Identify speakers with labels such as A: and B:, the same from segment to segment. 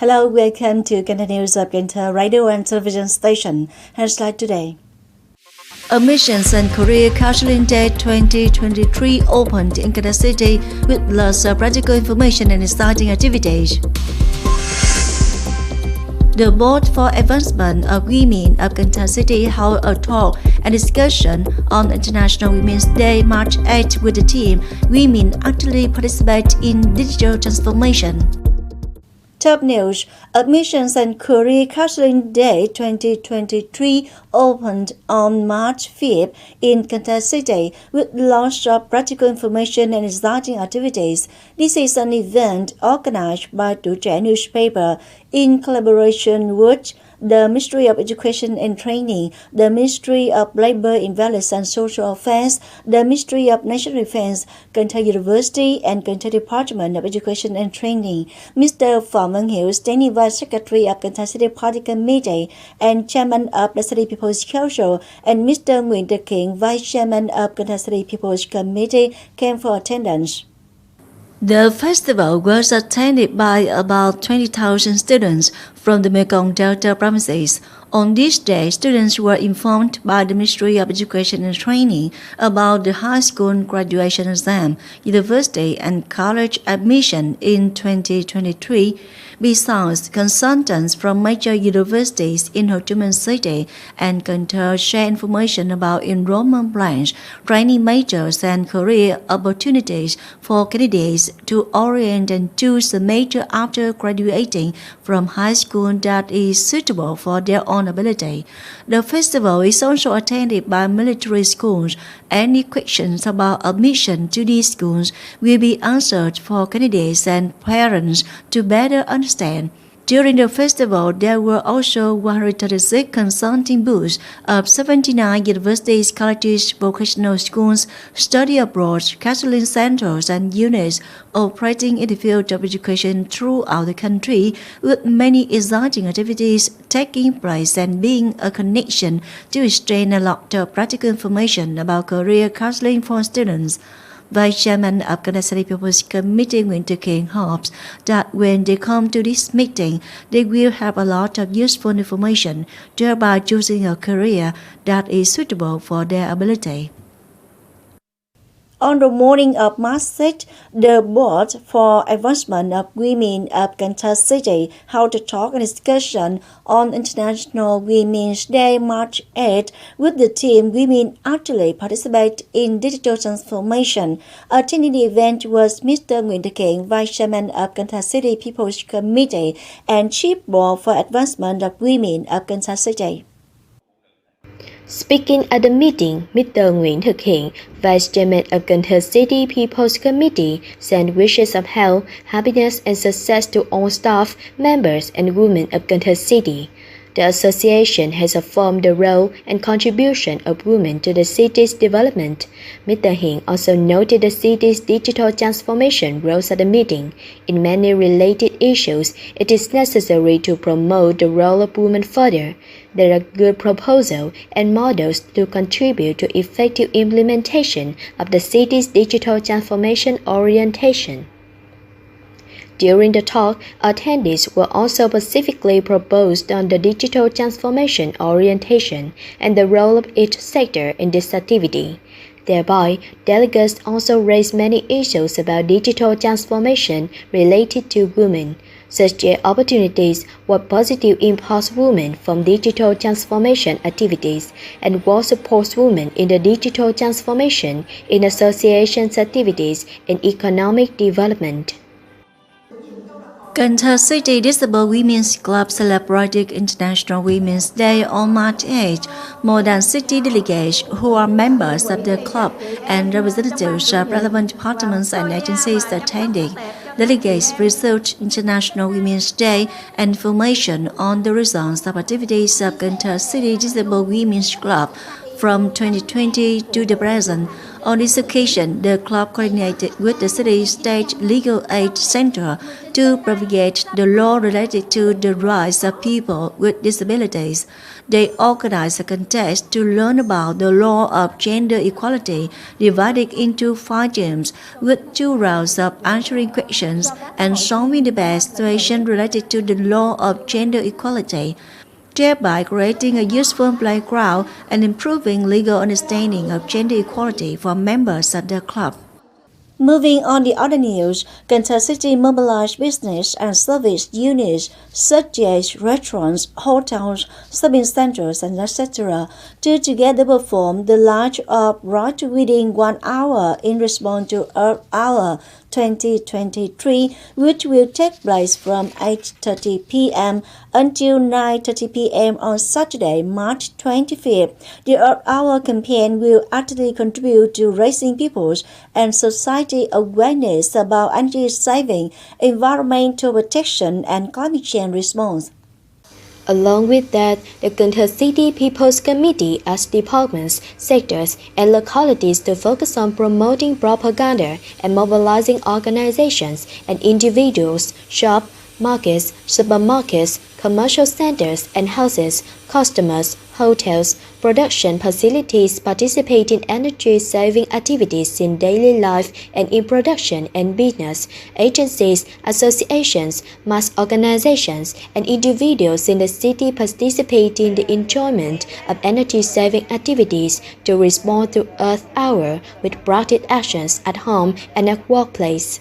A: Hello, welcome to Kênh News of Cần Thơ Radio and Television Station. Headline today. Admissions and Career Counseling Day 2023 opened in Cần Thơ City with lots of practical information and exciting activities. The Board for Advancement of Women of Cần Thơ City held a talk and discussion on International Women's Day, March 8, with the theme Women Actively Participate in Digital Transformation. Top news: Admissions and Career Counseling Day 2023 opened on March 5th in Cần Thơ City with lots of practical information and exciting activities. This is an event organized by Tuổi Trẻ newspaper in collaboration with the Ministry of Education and Training, the Ministry of Labor, Investment and Social Affairs, the Ministry of National Defense, Cần Thơ University, and Cần Thơ Department of Education and Training. Mr. Phạm Văn Hiếu, Standing Vice Secretary of Cần Thơ City Party Committee and Chairman of the City People's Council, and Mr. Nguyễn Đức Kiều, Vice Chairman of Cần Thơ City People's Committee, came for attendance. The festival was attended by about 20,000 students from the Mekong Delta provinces. On this day, students were informed by the Ministry of Education and Training about the high school graduation exam, university and college admission in 2023. Besides, consultants from major universities in Ho Chi Minh City and Cần Thơ share information about enrollment plans, training majors and career opportunities for candidates to orient and choose a major after graduating from high school that is suitable for their own ability. The festival is also attended by military schools. Any questions about admission to these schools will be answered for candidates and parents to better understand. During the festival, there were also 136 consulting booths of 79 universities, colleges, vocational schools, study abroad, counseling centers, and units operating in the field of education throughout the country, with many exciting activities taking place and being a connection to exchange a lot of practical information about career counseling for students. Vice Chairman of Cần Thơ City People's Committee Nguyễn Đức Kiều hopes that when they come to this meeting, they will have a lot of useful information, thereby choosing a career that is suitable for their ability. On the morning of March 6, the Board for Advancement of Women of Cần Thơ City held a talk and discussion on International Women's Day, March 8, with the theme Women Actively Participate in Digital Transformation. Attending the event was Mr. Nguyễn Đức Kiều, Vice Chairman of Cần Thơ City People's Committee and Chief Board for Advancement of Women of Cần Thơ City.
B: Speaking at the meeting, Mr. Nguyễn Đức Kiều, Vice Chairman of Cần Thơ City People's Committee, sent wishes of health, happiness, and success to all staff, members, and women of Cần Thơ City. The association has affirmed the role and contribution of women to the city's development. Mr. Hiền also noted the city's digital transformation roles at the meeting. In many related issues, it is necessary to promote the role of women further. There are good proposals and models to contribute to effective implementation of the city's digital transformation orientation. During the talk, attendees were also specifically proposed on the digital transformation orientation and the role of each sector in this activity. Thereby, delegates also raised many issues about digital transformation related to women, such as opportunities, what positive impacts women from digital transformation activities, and what supports women in the digital transformation in associations activities and economic development.
A: Cần Thơ City Disabled Women's Club celebrated International Women's Day on March 8. More than 60 delegates who are members of the club and representatives of relevant departments and agencies attended. Delegates received International Women's Day and information on the results of activities of Cần Thơ City Disabled Women's Club from 2020 to the present. On this occasion, the club coordinated with the City State Legal Aid Center to propagate the law related to the rights of people with disabilities. They organized a contest to learn about the law of gender equality, divided into 5 teams, with 2 rounds of answering questions and solving the best situation related to the law of gender equality, thereby creating a useful playground and improving legal understanding of gender equality for members of the club. Moving on the other news, Cần Thơ City mobilized business and service units such as restaurants, hotels, shopping centers, and etc. to together perform the launch of Right Within 1 Hour in response to Earth Hour 2023, which will take place from 8:30 p.m. until 9:30 p.m. on Saturday, March 25th. The Earth Hour campaign will actively contribute to raising people's and society awareness about energy saving, environmental protection, and climate change response.
B: Along with that, the Cần Thơ City People's Committee asked departments, sectors, and localities to focus on promoting propaganda and mobilizing organizations and individuals, shops, markets, supermarkets, commercial centers and houses, customers, hotels, production facilities participate in energy-saving activities in daily life and in production and business, agencies, associations, mass organizations, and individuals in the city participate in the enjoyment of energy-saving activities to respond to Earth Hour with practical actions at home and at workplace.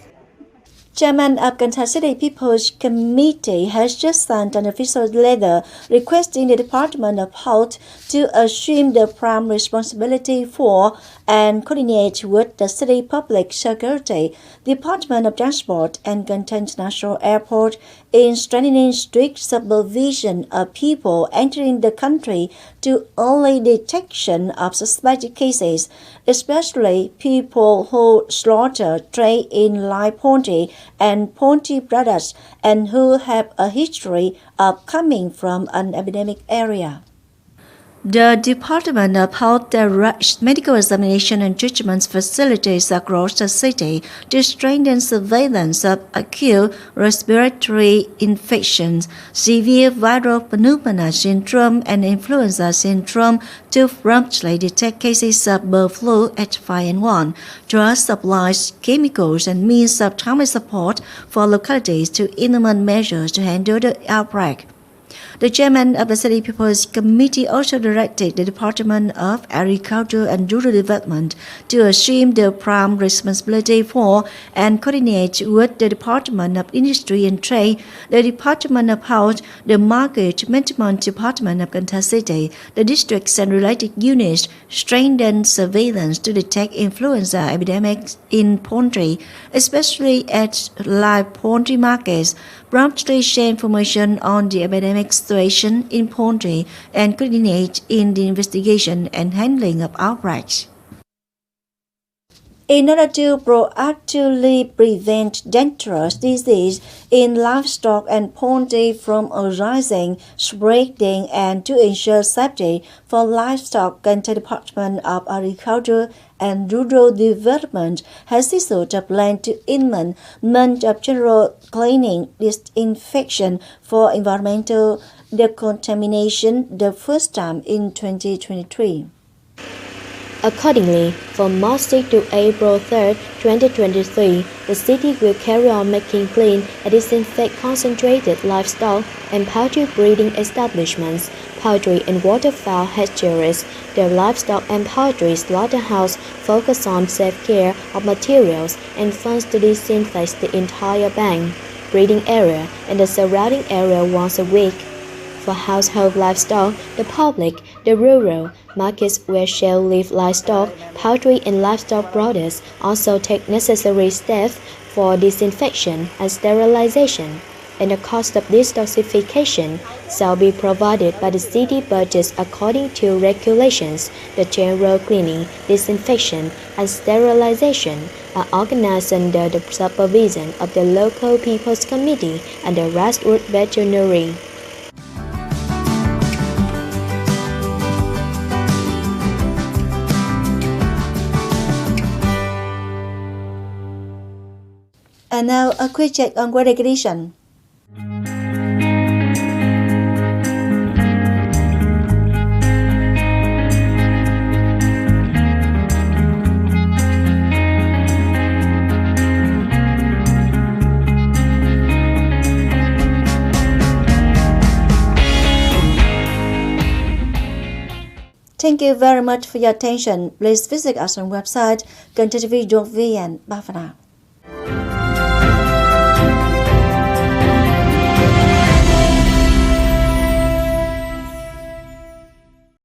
A: Chairman of Cần Thơ City People's Committee has just signed an official letter requesting the Department of Health to assume the prime responsibility for and coordinate with the City Public Security, Department of Transport, and Cần Thơ International Airport in strengthening strict supervision of people entering the country to early detection of suspected cases, especially people who slaughter, trade in live poultry and poultry products, and who have a history of coming from an epidemic area. The Department of Health directs medical examination and treatment facilities across the city to strengthen surveillance of acute respiratory infections, severe viral pneumonia syndrome, and influenza syndrome to promptly detect cases of bird flu H5N1, drug supplies, chemicals, and means of timely support for localities to implement measures to handle the outbreak. The chairman of the City People's Committee also directed the Department of Agriculture and Rural Development to assume the prime responsibility for and coordinate with the Department of Industry and Trade, the Department of Health, the Market Management Department of Cần Thơ City, the districts and related units, strengthen surveillance to detect influenza epidemics in poultry, especially at live poultry markets, promptly share information on the epidemic situation in poultry, and coordinate in the investigation and handling of outbreaks. In order to proactively prevent dangerous disease in livestock and poultry from arising, spreading, and to ensure safety for livestock, Cần Thơ Department of Agriculture and Rural Development has issued a plan to implement of general cleaning, disinfection for environmental decontamination the first time in 2023.
B: Accordingly, from March 6 to April 3, 2023, the city will carry on making clean and disinfect concentrated livestock and poultry breeding establishments, poultry and waterfowl hatcheries. The livestock and poultry slaughterhouse focus on safe care of materials and funds to disinfect the entire bank, breeding area, and the surrounding area once a week. For household livestock, the public, the rural markets where shall live livestock, poultry and livestock products also take necessary steps for disinfection and sterilization, and the cost of detoxification shall be provided by the city budget according to regulations. The general cleaning, disinfection, and sterilization are organized under the supervision of the local People's Committee and the grassroots veterinary.
A: And now a quick check on weather condition. Thank you very much for your attention. Please visit us on website kênh TV.vn. Bye for now.